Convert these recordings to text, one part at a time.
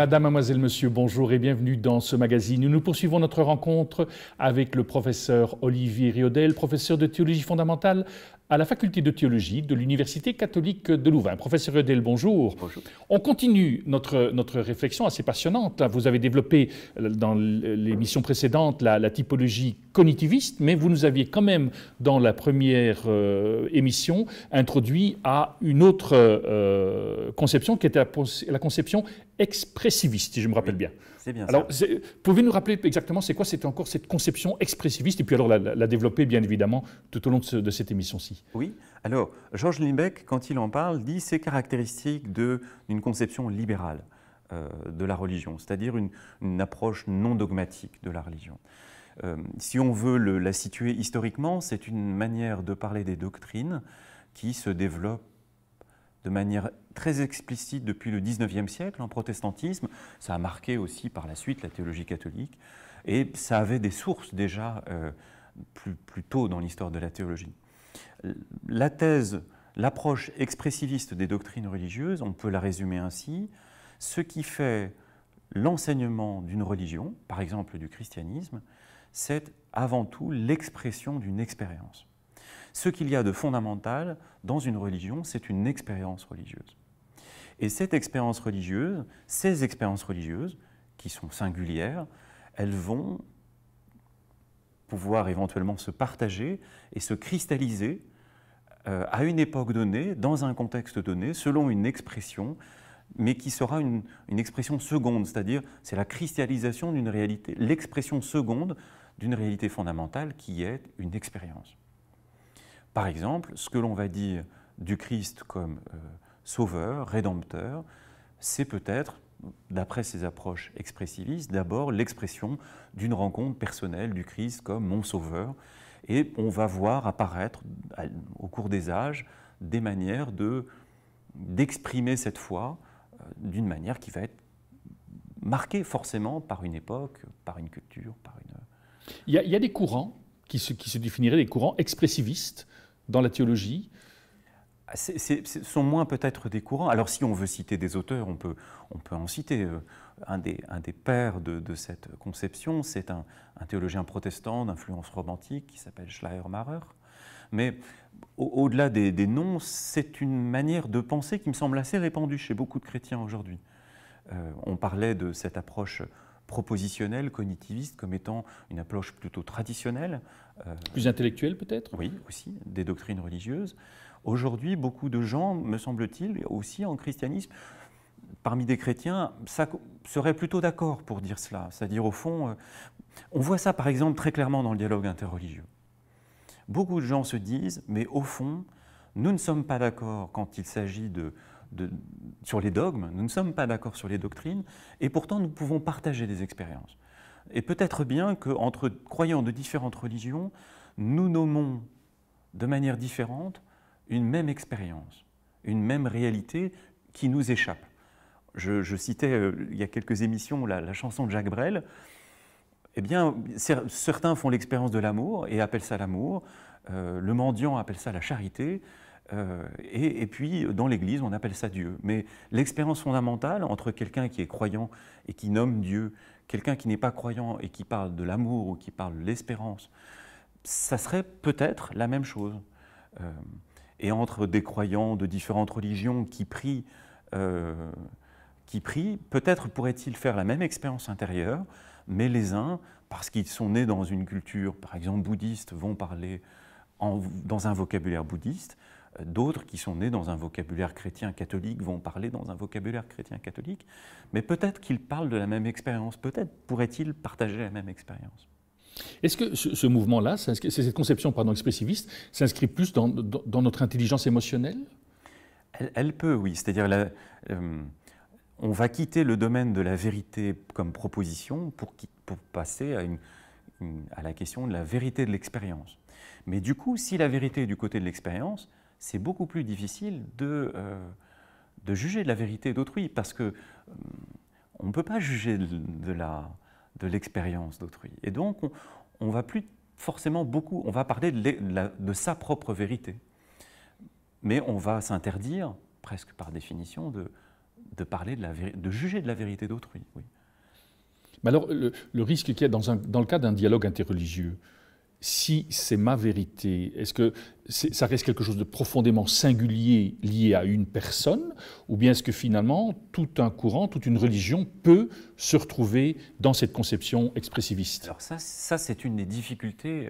Madame, Mademoiselle, Monsieur, bonjour et bienvenue dans ce magazine. Nous poursuivons notre rencontre avec le professeur Olivier Riodel, professeur de théologie fondamentale à la faculté de théologie de l'Université catholique de Louvain. Professeur Riodel, bonjour. Bonjour. On continue notre réflexion assez passionnante. Vous avez développé dans l'émission précédente la typologie cognitiviste, mais vous nous aviez quand même, dans la première émission, introduit à une autre conception qui était la conception expressiviste, si je me rappelle bien. C'est bien alors, ça. Pouvez-vous nous rappeler exactement c'est quoi c'était encore cette conception expressiviste et puis alors la développer bien évidemment tout au long de cette émission-ci? Oui, alors Georges Lindbeck, quand il en parle, dit c'est caractéristique d'une conception libérale de la religion, c'est-à-dire une approche non dogmatique de la religion. Si on veut la situer historiquement, c'est une manière de parler des doctrines qui se développe de manière très explicite depuis le XIXe siècle en protestantisme. Ça a marqué aussi par la suite la théologie catholique et ça avait des sources déjà plus tôt dans l'histoire de la théologie. La thèse, l'approche expressiviste des doctrines religieuses, on peut la résumer ainsi: ce qui fait l'enseignement d'une religion, par exemple du christianisme, c'est avant tout l'expression d'une expérience. Ce qu'il y a de fondamental dans une religion, c'est une expérience religieuse. Et cette expérience religieuse, ces expériences religieuses, qui sont singulières, elles vont pouvoir éventuellement se partager et se cristalliser à une époque donnée, dans un contexte donné, selon une expression, mais qui sera une expression seconde, c'est-à-dire c'est la cristallisation d'une réalité, l'expression seconde d'une réalité fondamentale qui est une expérience. Par exemple, ce que l'on va dire du Christ comme sauveur, rédempteur, c'est peut-être, d'après ces approches expressivistes, d'abord l'expression d'une rencontre personnelle du Christ comme mon sauveur. Et on va voir apparaître au cours des âges des manières d'exprimer cette foi d'une manière qui va être marquée forcément par une époque, par une culture, par une... Il y a des courants qui se définiraient des courants expressivistes dans la théologie. Ce sont moins peut-être des courants. Alors si on veut citer des auteurs, on peut en citer. Un des pères de cette conception, c'est un théologien protestant d'influence romantique qui s'appelle Schleiermacher. Mais au-delà des noms, c'est une manière de penser qui me semble assez répandue chez beaucoup de chrétiens aujourd'hui. On parlait de cette approche propositionnelle, cognitiviste, comme étant une approche plutôt traditionnelle. Plus intellectuelle peut-être? Oui, aussi, des doctrines religieuses. Aujourd'hui, beaucoup de gens, me semble-t-il, aussi en christianisme, parmi des chrétiens, seraient plutôt d'accord pour dire cela. C'est-à-dire, au fond, on voit ça par exemple très clairement dans le dialogue interreligieux. Beaucoup de gens se disent, mais au fond, nous ne sommes pas d'accord quand il s'agit sur les dogmes, nous ne sommes pas d'accord sur les doctrines, et pourtant nous pouvons partager des expériences. Et peut-être bien qu'entre croyants de différentes religions, nous nommons de manière différente une même expérience, une même réalité qui nous échappe. Je citais il y a quelques émissions la chanson de Jacques Brel. Eh bien, certains font l'expérience de l'amour et appellent ça l'amour, le mendiant appelle ça la charité, et puis dans l'Église on appelle ça Dieu. Mais l'expérience fondamentale entre quelqu'un qui est croyant et qui nomme Dieu, quelqu'un qui n'est pas croyant et qui parle de l'amour ou qui parle de l'espérance, ça serait peut-être la même chose. Et entre des croyants de différentes religions qui prient, peut-être pourraient-ils faire la même expérience intérieure, mais les uns, parce qu'ils sont nés dans une culture, par exemple bouddhiste, vont parler dans un vocabulaire bouddhiste, d'autres qui sont nés dans un vocabulaire chrétien catholique vont parler dans un vocabulaire chrétien catholique, mais peut-être qu'ils parlent de la même expérience, peut-être pourraient-ils partager la même expérience. Est-ce que ce mouvement-là, cette conception expressiviste, s'inscrit plus dans notre intelligence émotionnelle? Elle peut, oui. C'est-à-dire, on va quitter le domaine de la vérité comme proposition pour passer à la question de la vérité de l'expérience. Mais du coup, si la vérité est du côté de l'expérience, c'est beaucoup plus difficile de juger de la vérité d'autrui, parce que on ne peut pas juger de l'expérience d'autrui. Et donc, on va plus forcément beaucoup, on va parler de sa propre vérité. Mais on va s'interdire, presque par définition, de parler de juger de la vérité d'autrui. Oui. Mais alors, le risque qu'il y a dans le cas d'un dialogue interreligieux, si c'est ma vérité, est-ce que ça reste quelque chose de profondément singulier lié à une personne, ou bien est-ce que finalement tout un courant, toute une religion peut se retrouver dans cette conception expressiviste? Alors ça c'est une des difficultés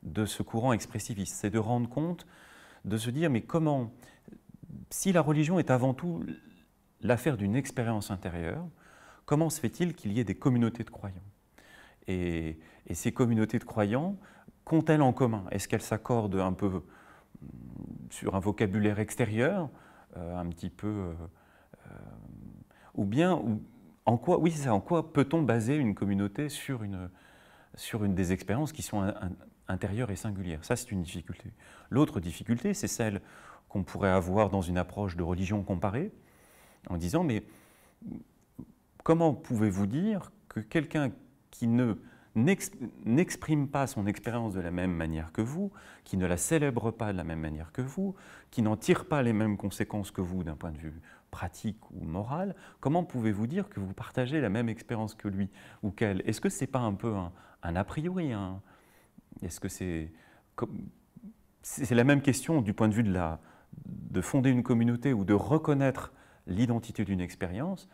de ce courant expressiviste, c'est de rendre compte, de se dire mais comment, si la religion est avant tout l'affaire d'une expérience intérieure, comment se fait-il qu'il y ait des communautés de croyants? Et ces communautés de croyants, qu'ont-elles en commun? Est-ce qu'elles s'accordent un peu sur un vocabulaire extérieur, un petit peu, ou bien en quoi, oui, c'est ça, en quoi peut-on baser une communauté sur une des expériences qui sont intérieures et singulières? Ça, c'est une difficulté. L'autre difficulté, c'est celle qu'on pourrait avoir dans une approche de religion comparée, en disant, mais comment pouvez-vous dire que quelqu'un qui n'exprime pas son expérience de la même manière que vous, qui ne la célèbre pas de la même manière que vous, qui n'en tire pas les mêmes conséquences que vous d'un point de vue pratique ou moral, comment pouvez-vous dire que vous partagez la même expérience que lui ou qu'elle? Est-ce que ce n'est pas un peu un a priori? Est-ce que c'est la même question du point de vue de fonder une communauté ou de reconnaître l'identité d'une expérience?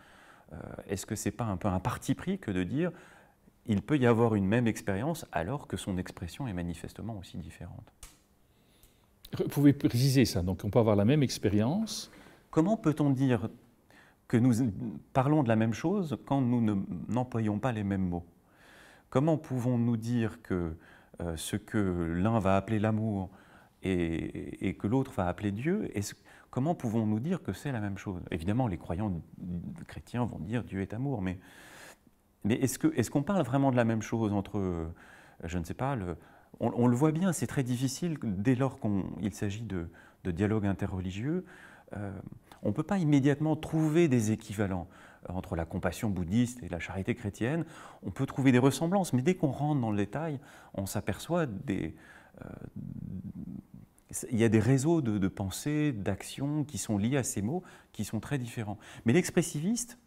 Est-ce que ce n'est pas un peu un parti pris que de dire il peut y avoir une même expérience alors que son expression est manifestement aussi différente? Vous pouvez préciser ça, donc on peut avoir la même expérience. Comment peut-on dire que nous parlons de la même chose quand nous n'employons pas les mêmes mots? Comment pouvons-nous dire que ce que l'un va appeler l'amour et que l'autre va appeler Dieu, comment pouvons-nous dire que c'est la même chose? Évidemment, les croyants chrétiens vont dire Dieu est amour, mais est-ce qu'on parle vraiment de la même chose entre, je ne sais pas, on le voit bien, c'est très difficile dès lors qu'il s'agit de dialogue interreligieux. On ne peut pas immédiatement trouver des équivalents entre la compassion bouddhiste et la charité chrétienne. On peut trouver des ressemblances, mais dès qu'on rentre dans le détail, on s'aperçoit il y a des réseaux de pensées, d'actions qui sont liés à ces mots, qui sont très différents. Mais l'expressiviste,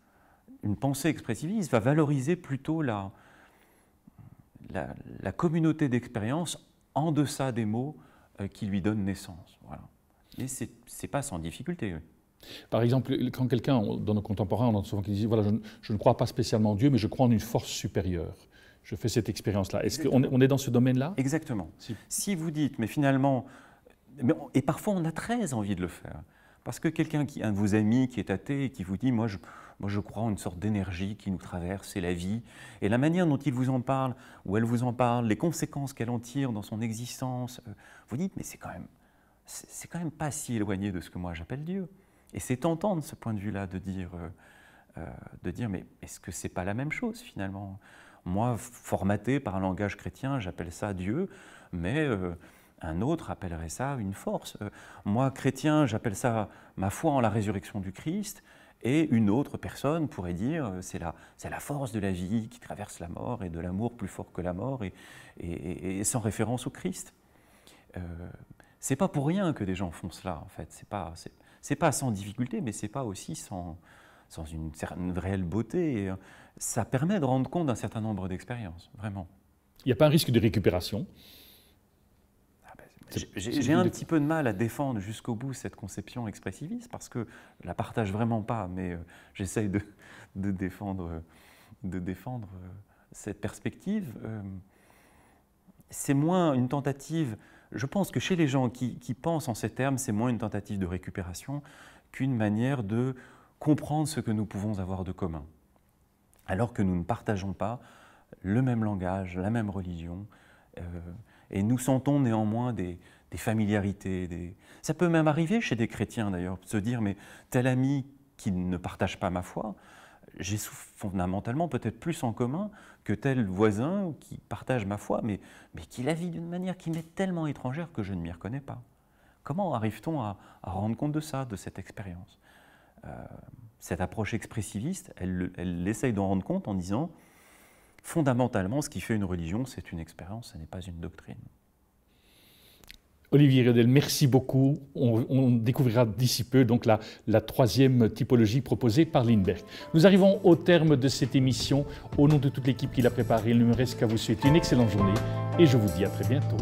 une pensée expressiviste, va valoriser plutôt la communauté d'expérience en deçà des mots qui lui donnent naissance. Voilà. Et ce n'est pas sans difficulté. Oui. Par exemple, quand quelqu'un, dans nos contemporains, on entend souvent qui dit voilà, je ne crois pas spécialement en Dieu, mais je crois en une force supérieure. Je fais cette expérience-là. Est-ce qu'on est dans ce domaine-là? Exactement. Si vous dites, mais finalement, et parfois on a très envie de le faire, parce que un de vos amis qui est athée et qui vous dit moi je crois en une sorte d'énergie qui nous traverse, c'est la vie, et la manière dont il vous en parle, ou elle vous en parle, les conséquences qu'elle en tire dans son existence, vous dites mais c'est quand même pas si éloigné de ce que moi j'appelle Dieu. Et c'est tentant de ce point de vue-là de dire mais est-ce que c'est pas la même chose finalement? Moi, formaté par un langage chrétien, j'appelle ça Dieu, mais un autre appellerait ça une force. Moi, chrétien, j'appelle ça ma foi en la résurrection du Christ, et une autre personne pourrait dire c'est la force de la vie qui traverse la mort et de l'amour plus fort que la mort, et sans référence au Christ. C'est pas pour rien que des gens font cela, en fait. C'est pas sans difficulté, mais c'est pas aussi sans une réelle beauté. Et ça permet de rendre compte d'un certain nombre d'expériences, vraiment. Il n'y a pas un risque de récupération? J'ai un petit peu de mal à défendre jusqu'au bout cette conception expressiviste, parce que je ne la partage vraiment pas, mais j'essaye de défendre cette perspective. C'est moins une tentative, je pense que chez les gens qui pensent en ces termes, c'est moins une tentative de récupération qu'une manière de comprendre ce que nous pouvons avoir de commun, alors que nous ne partageons pas le même langage, la même religion, et nous sentons néanmoins des familiarités. Ça peut même arriver chez des chrétiens d'ailleurs, de se dire mais tel ami qui ne partage pas ma foi, j'ai fondamentalement peut-être plus en commun que tel voisin qui partage ma foi, mais qui la vit d'une manière qui m'est tellement étrangère que je ne m'y reconnais pas. Comment arrive-t-on à rendre compte de ça, de cette expérience? Cette approche expressiviste, elle essaye d'en rendre compte en disant fondamentalement, ce qui fait une religion, c'est une expérience, ce n'est pas une doctrine. Olivier Riedel, merci beaucoup. On découvrira d'ici peu donc la troisième typologie proposée par Lindbergh. Nous arrivons au terme de cette émission. Au nom de toute l'équipe qui l'a préparée, il ne me reste qu'à vous souhaiter une excellente journée et je vous dis à très bientôt.